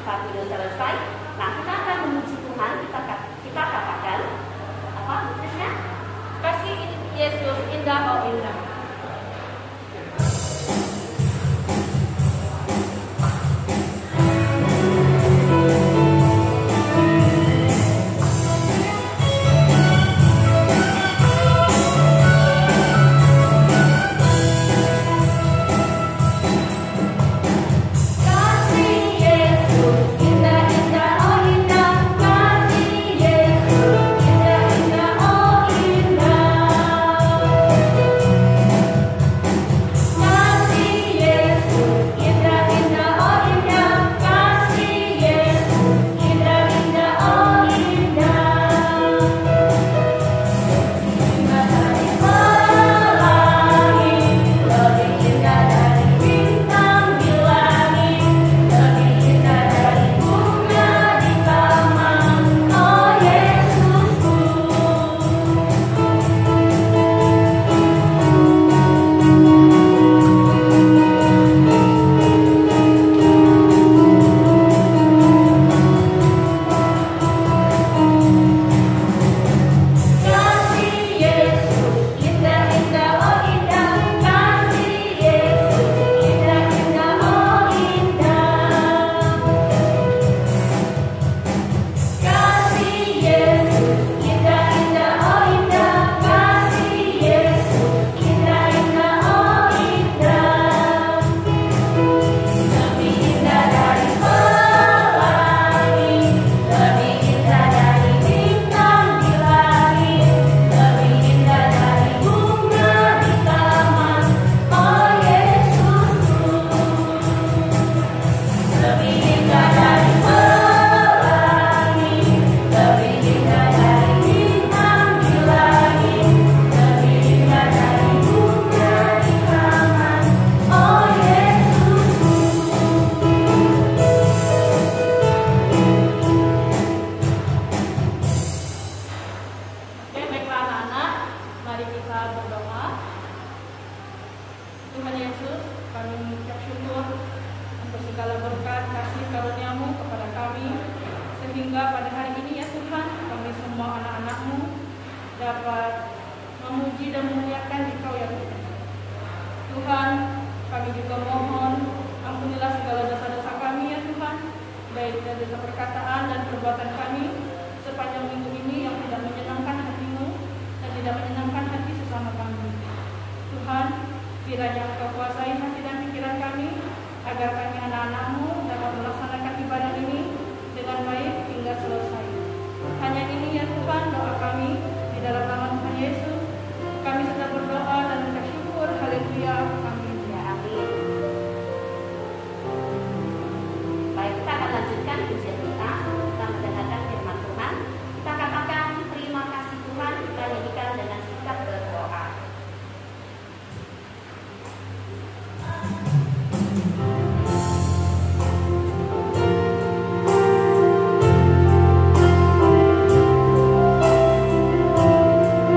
Saat video selesai, nah kita akan memuji Tuhan, kita katakan apa tulisnya? Kasih Yesus indah, oh indah. Tuhan Yesus, kami mengucap syukur untuk segala berkat kasih karunia-Mu kepada kami, sehingga pada hari ini ya Tuhan, kami semua anak-anak-Mu dapat memuji dan memuliakan Engkau ya Tuhan. Tuhan, kami juga mohon ampunilah segala dosa-dosa kami ya Tuhan, baik dari dosa perkataan dan perbuatan kami sepanjang minggu ini yang tidak menyenangkan hati-Mu dan tidak menyenangkan hati sesama kami. Tuhan, kiranya Engkau kuasai hati dan pikiran kami, agar kami anak-anak-Mu dapat melaksanakan ibadah ini dengan baik hingga selesai. Hanya ini ya Tuhan doa kami, di dalam nama Tuhan Yesus, kami sedang berdoa dan bersyukur. Haleluya. Amin. Ya, amin. Baik, kita akan lanjutkan pujian kita. Kita mendengarkan firman Tuhan. Kita katakan terima kasih Tuhan. Kita nyanyikan dengan sikap berdoa. Terima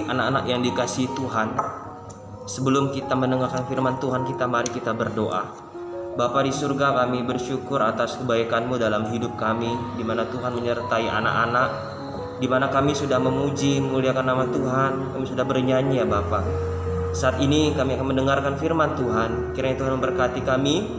kami anak-anak yang dikasihi Tuhan, sebelum kita mendengarkan firman Tuhan mari kita berdoa. Bapa di surga, kami bersyukur atas kebaikan-Mu dalam hidup kami, di mana Tuhan menyertai anak-anak, di mana kami sudah memuji, memuliakan nama Tuhan, kami sudah bernyanyi ya Bapa. Saat ini kami akan mendengarkan firman Tuhan. Kiranya Tuhan memberkati kami,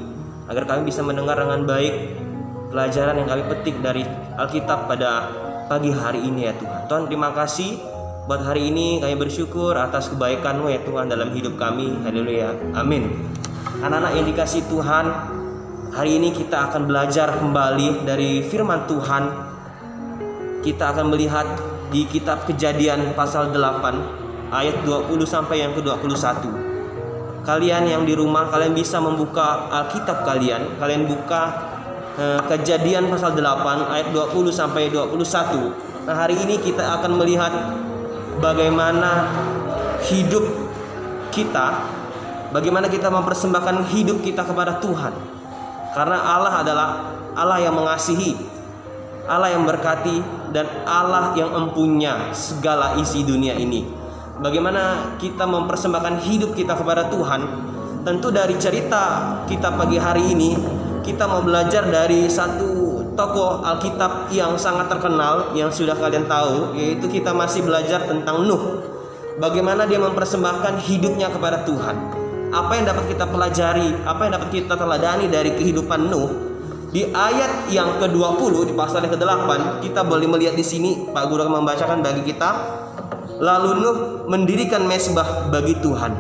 agar kami bisa mendengar dengan baik pelajaran yang kami petik dari Alkitab pada pagi hari ini ya Tuhan. Tuhan, terima kasih buat hari ini. Kami bersyukur atas kebaikan-Mu ya Tuhan dalam hidup kami. Haleluya, amin. Anak-anak yang dikasihi Tuhan, hari ini kita akan belajar kembali dari firman Tuhan. Kita akan melihat di kitab Kejadian pasal 8 ayat 20 sampai yang ke-21. Kalian yang di rumah, kalian bisa membuka Alkitab kalian buka Kejadian pasal 8 ayat 20 sampai 21. Nah, hari ini kita akan melihat bagaimana hidup kita, bagaimana kita mempersembahkan hidup kita kepada Tuhan. Karena Allah adalah Allah yang mengasihi, Allah yang berkati, dan Allah yang mempunyai segala isi dunia ini. Bagaimana kita mempersembahkan hidup kita kepada Tuhan? Tentu dari cerita kita pagi hari ini, kita mau belajar dari satu tokoh Alkitab yang sangat terkenal, yang sudah kalian tahu, yaitu kita masih belajar tentang Nuh. Bagaimana dia mempersembahkan hidupnya kepada Tuhan. Apa yang dapat kita pelajari, apa yang dapat kita teladani dari kehidupan Nuh? Di ayat yang ke-20 di pasal yang ke-8, kita boleh melihat di sini Pak Guru akan membacakan bagi kita. Lalu Nuh mendirikan mezbah bagi Tuhan.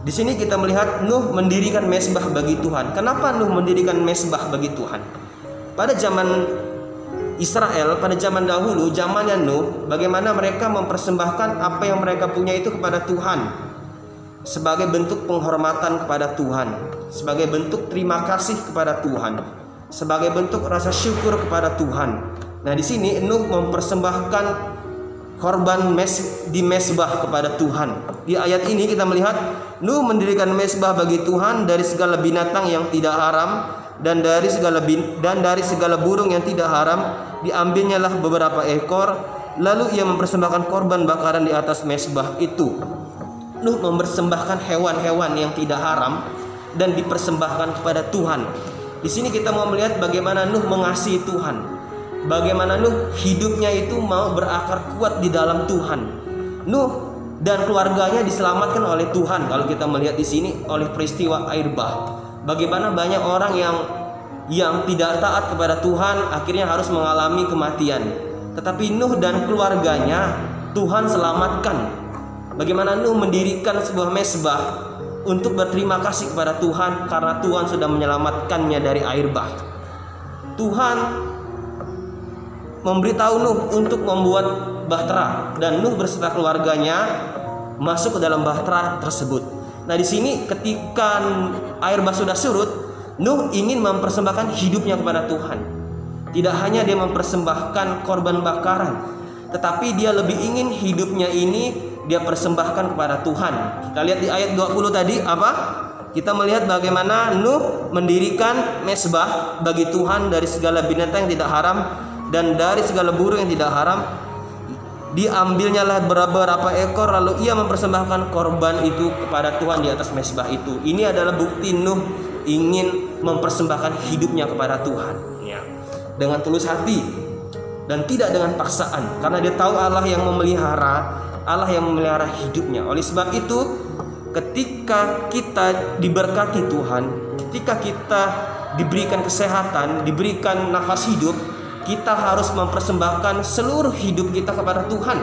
Di sini kita melihat Nuh mendirikan mezbah bagi Tuhan. Kenapa Nuh mendirikan mezbah bagi Tuhan? Pada zaman Israel, pada zaman dahulu, zamannya Nuh, bagaimana mereka mempersembahkan apa yang mereka punya itu kepada Tuhan, sebagai bentuk penghormatan kepada Tuhan, sebagai bentuk terima kasih kepada Tuhan, sebagai bentuk rasa syukur kepada Tuhan. Nah, di sini Nuh mempersembahkan korban di mezbah kepada Tuhan. Di ayat ini kita melihat Nuh mendirikan mezbah bagi Tuhan dari segala binatang yang tidak haram dan dari segala burung yang tidak haram. Diambilnyalah beberapa ekor, lalu ia mempersembahkan korban bakaran di atas mezbah itu. Nuh mempersembahkan hewan-hewan yang tidak haram dan dipersembahkan kepada Tuhan. Di sini kita mau melihat bagaimana Nuh mengasihi Tuhan. Bagaimana Nuh hidupnya itu mau berakar kuat di dalam Tuhan. Nuh dan keluarganya diselamatkan oleh Tuhan. Kalau kita melihat di sini oleh peristiwa air bah. Bagaimana banyak orang yang tidak taat kepada Tuhan akhirnya harus mengalami kematian. Tetapi Nuh dan keluarganya Tuhan selamatkan. Bagaimana Nuh mendirikan sebuah mezbah untuk berterima kasih kepada Tuhan karena Tuhan sudah menyelamatkannya dari air bah. Tuhan memberitahu Nuh untuk membuat bahtera, dan Nuh beserta keluarganya masuk ke dalam bahtera tersebut. Nah, di sini ketika air bah sudah surut, Nuh ingin mempersembahkan hidupnya kepada Tuhan. Tidak hanya dia mempersembahkan korban bakaran, tetapi dia lebih ingin hidupnya ini dia persembahkan kepada Tuhan. Kita lihat di ayat 20 tadi apa? Kita melihat bagaimana Nuh mendirikan mezbah bagi Tuhan dari segala binatang yang tidak haram dan dari segala burung yang tidak haram. Diambilnyalah beberapa ekor, lalu ia mempersembahkan korban itu kepada Tuhan di atas mezbah itu. Ini adalah bukti Nuh ingin mempersembahkan hidupnya kepada Tuhan, ya, dengan tulus hati dan tidak dengan paksaan, karena dia tahu Allah yang memelihara hidupnya. Oleh sebab itu, ketika kita diberkati Tuhan, ketika kita diberikan kesehatan, diberikan nafas hidup, kita harus mempersembahkan seluruh hidup kita kepada Tuhan.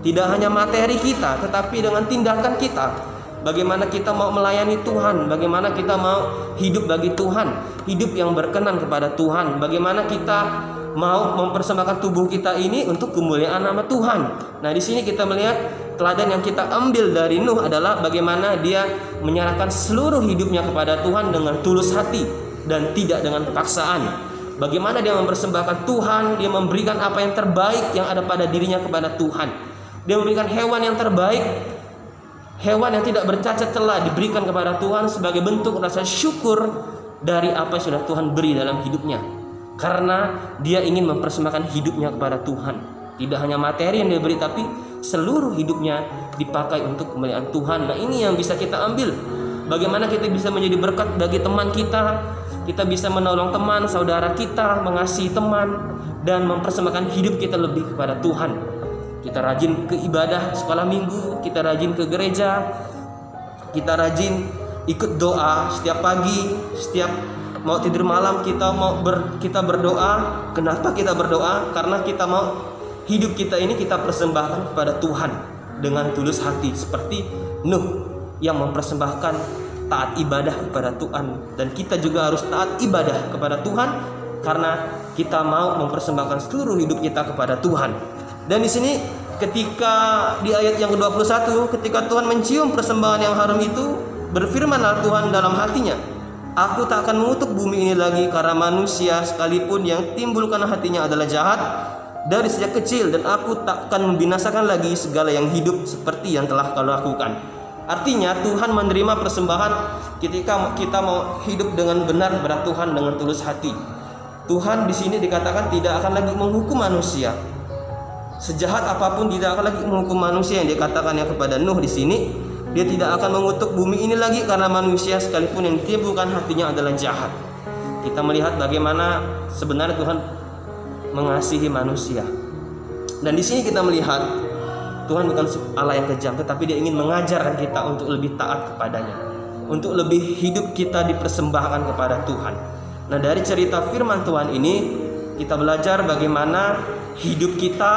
Tidak hanya materi kita, tetapi dengan tindakan kita. Bagaimana kita mau melayani Tuhan, bagaimana kita mau hidup bagi Tuhan, hidup yang berkenan kepada Tuhan. Bagaimana kita mau mempersembahkan tubuh kita ini untuk kemuliaan nama Tuhan. Nah, di sini kita melihat teladan yang kita ambil dari Nuh adalah bagaimana dia menyerahkan seluruh hidupnya kepada Tuhan dengan tulus hati dan tidak dengan paksaan. Bagaimana dia mempersembahkan Tuhan, dia memberikan apa yang terbaik yang ada pada dirinya kepada Tuhan. Dia memberikan hewan yang terbaik, hewan yang tidak bercacat celah diberikan kepada Tuhan sebagai bentuk rasa syukur dari apa yang sudah Tuhan beri dalam hidupnya. Karena dia ingin mempersembahkan hidupnya kepada Tuhan. Tidak hanya materi yang dia beri, tapi seluruh hidupnya dipakai untuk kemuliaan Tuhan. Nah, ini yang bisa kita ambil. Bagaimana kita bisa menjadi berkat bagi teman kita bisa menolong teman, saudara kita, mengasihi teman, dan mempersembahkan hidup kita lebih kepada Tuhan. Kita rajin ke ibadah sekolah minggu, kita rajin ke gereja, kita rajin ikut doa setiap pagi, setiap mau tidur malam kita berdoa. Kenapa kita berdoa? Karena kita mau hidup kita ini kita persembahkan kepada Tuhan dengan tulus hati, seperti Nuh yang mempersembahkan taat ibadah kepada Tuhan, dan kita juga harus taat ibadah kepada Tuhan karena kita mau mempersembahkan seluruh hidup kita kepada Tuhan. Dan di sini ketika di ayat yang ke-21, ketika Tuhan mencium persembahan yang harum itu, berfirmanlah Tuhan dalam hatinya, aku tak akan mengutuk bumi ini lagi karena manusia sekalipun yang timbul karena hatinya adalah jahat dari sejak kecil, dan aku tak akan membinasakan lagi segala yang hidup seperti yang telah kau lakukan. Artinya Tuhan menerima persembahan ketika kita mau hidup dengan benar kepada Tuhan dengan tulus hati. Tuhan di sini dikatakan tidak akan lagi menghukum manusia. Sejahat apapun tidak akan lagi menghukum manusia, yang dikatakannya kepada Nuh di sini. Dia tidak akan mengutuk bumi ini lagi karena manusia sekalipun yang ditimbulkan hatinya adalah jahat. Kita melihat bagaimana sebenarnya Tuhan mengasihi manusia. Dan di sini kita melihat Tuhan bukan Allah yang kejam, tetapi Dia ingin mengajarkan kita untuk lebih taat kepadanya, untuk lebih hidup kita dipersembahkan kepada Tuhan. Nah, dari cerita firman Tuhan ini kita belajar bagaimana hidup kita,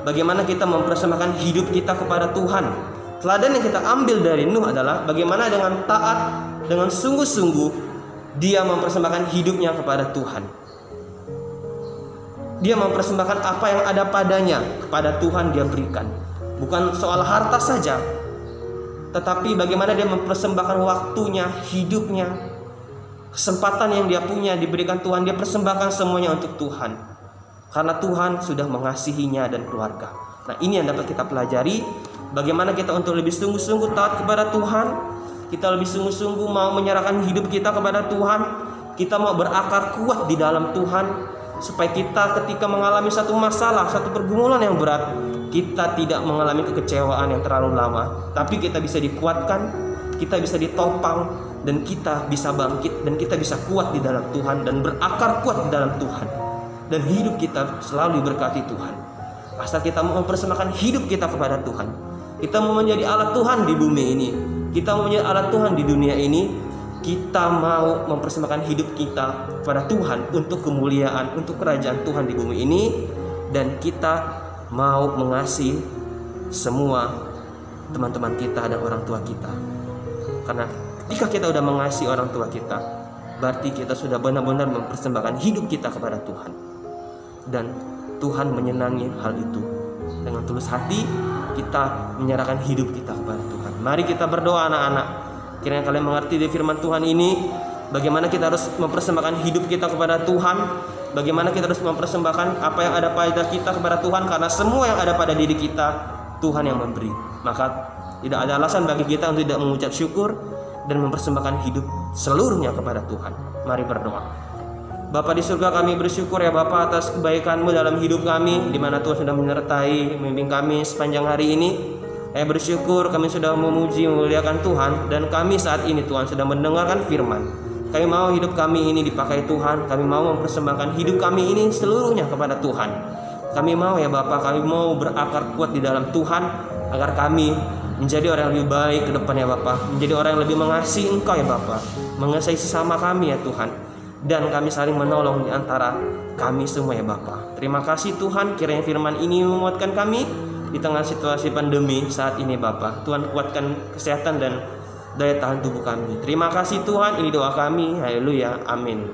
bagaimana kita mempersembahkan hidup kita kepada Tuhan. Teladan yang kita ambil dari Nuh adalah bagaimana dengan taat, dengan sungguh-sungguh dia mempersembahkan hidupnya kepada Tuhan. Dia mempersembahkan apa yang ada padanya kepada Tuhan, dia berikan. Bukan soal harta saja, tetapi bagaimana dia mempersembahkan waktunya, hidupnya, kesempatan yang dia punya diberikan Tuhan, dia persembahkan semuanya untuk Tuhan. Karena Tuhan sudah mengasihinya dan keluarga. Nah, ini yang dapat kita pelajari, bagaimana kita untuk lebih sungguh-sungguh taat kepada Tuhan. Kita lebih sungguh-sungguh mau menyerahkan hidup kita kepada Tuhan. Kita mau berakar kuat di dalam Tuhan, supaya kita ketika mengalami satu masalah, satu pergumulan yang berat, kita tidak mengalami kekecewaan yang terlalu lama, tapi kita bisa dikuatkan, kita bisa ditopang, dan kita bisa bangkit, dan kita bisa kuat di dalam Tuhan, dan berakar kuat di dalam Tuhan, dan hidup kita selalu diberkati Tuhan. Asal kita mau mempersembahkan hidup kita kepada Tuhan, kita mau menjadi alat Tuhan di bumi ini, kita mau menjadi alat Tuhan di dunia ini, kita mau mempersembahkan hidup kita kepada Tuhan untuk kemuliaan, untuk kerajaan Tuhan di bumi ini, dan kita mau mengasihi semua teman-teman kita dan orang tua kita. Karena ketika kita sudah mengasihi orang tua kita, berarti kita sudah benar-benar mempersembahkan hidup kita kepada Tuhan, dan Tuhan menyenangi hal itu. Dengan tulus hati kita menyerahkan hidup kita kepada Tuhan. Mari kita berdoa anak-anak, kiranya kalian mengerti di firman Tuhan ini, bagaimana kita harus mempersembahkan hidup kita kepada Tuhan, bagaimana kita harus mempersembahkan apa yang ada pada kita kepada Tuhan, karena semua yang ada pada diri kita Tuhan yang memberi. Maka tidak ada alasan bagi kita untuk tidak mengucap syukur dan mempersembahkan hidup seluruhnya kepada Tuhan. Mari berdoa. Bapa di surga, kami bersyukur ya Bapa atas kebaikan-Mu dalam hidup kami, di mana Tuhan sudah menyertai membimbing kami sepanjang hari ini. Saya bersyukur kami sudah memuji memuliakan Tuhan, dan kami saat ini Tuhan sudah mendengarkan firman. Kami mau hidup kami ini dipakai Tuhan. Kami mau mempersembahkan hidup kami ini seluruhnya kepada Tuhan. Kami mau ya Bapa, kami mau berakar kuat di dalam Tuhan, agar kami menjadi orang yang lebih baik ke depan ya Bapa, menjadi orang yang lebih mengasihi Engkau ya Bapa, mengasihi sesama kami ya Tuhan, dan kami saling menolong di antara kami semua ya Bapa. Terima kasih Tuhan, kiranya firman ini menguatkan kami di tengah situasi pandemi saat ini Bapa. Tuhan kuatkan kesehatan dan daya tahan tubuh kami. Terima kasih Tuhan, ini doa kami. Haleluya, amin.